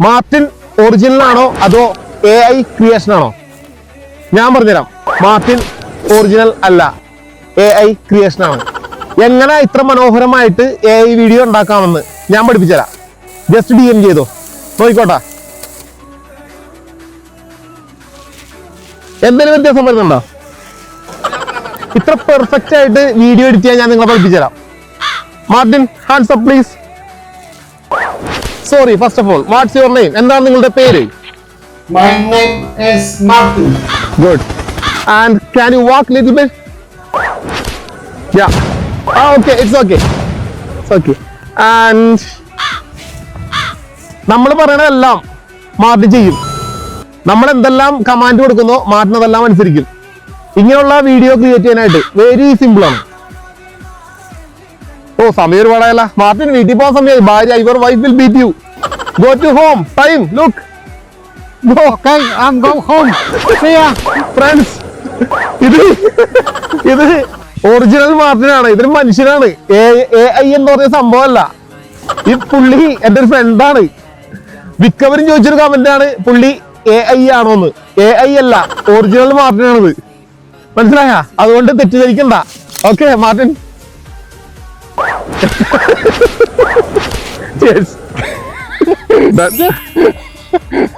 Martin original ആണോ അതോ AI creation ആണോ? ഞാൻ പറഞ്ഞുതരാം, മാർട്ടിൻ ഒറിജിനൽ അല്ല, AI ക്രിയേഷൻ ആണ്. എങ്ങനെ ഇത്ര മനോഹരമായിട്ട് AI വീഡിയോ ഉണ്ടാക്കാമെന്ന് ഞാൻ പഠിപ്പിച്ചുതരാം. ജസ്റ്റ് DM ചെയ്തോ, നോക്കിക്കോട്ടെ. എന്തെങ്കിലും വ്യത്യാസം വരുന്നുണ്ടോ? ഇത്ര പെർഫെക്റ്റ് ആയിട്ട് വീഡിയോ എഡിറ്റ് ചെയ്യാൻ ഞാൻ നിങ്ങളെ പഠിപ്പിച്ചുതരാം. Martin, hands up please. Sorry, first of all what's your name? എന്താണ് നിങ്ങളുടെ പേര്? My name is Martin. Good. And can you walk little bit? Yeah. Okay, it's okay. It's okay. And നമ്മൾ പറയണതെല്ലാം Martin ചെയ്യും. നമ്മൾ എന്തെല്ലാം കമാൻഡ് കൊടുക്കുന്നോ മാർട്ടിൻ അതെല്ലാം അനുസരിക്കും. ഇങ്ങനെയുള്ള വീഡിയോ ക്രിയേറ്റ് ചെയ്യാനായിട്ട് വെരി സിമ്പിൾ ആണ്. ഓ, സമയം ഒരുപാടായല്ല. മാർട്ടിൻ, വീട്ടിൽ പോകാൻ സമയമായി. ഭാര്യ, your wife will beat you. Go to home. Time, look. Okay, I'm go home. See ya. Friends, ഇത് ഒറിജിനൽ മാർട്ടിനാണ്. ഇതൊരു മനുഷ്യനാണ്. AI എന്ന് പറഞ്ഞ സംഭവമല്ല. ഈ പുള്ളി എൻ്റെ ഒരു ഫ്രണ്ടാണ്. മിക്കവരും ചോദിച്ചൊരു കമന്റ് ആണ് പുള്ളി AI ആണോന്ന്. AI അല്ല, ഒറിജിനൽ മാർട്ടിനാണിത്. മനസ്സിലായ? അതുകൊണ്ട് തെറ്റിദ്ധരിക്കണ്ട. Okay Martin. Cheers.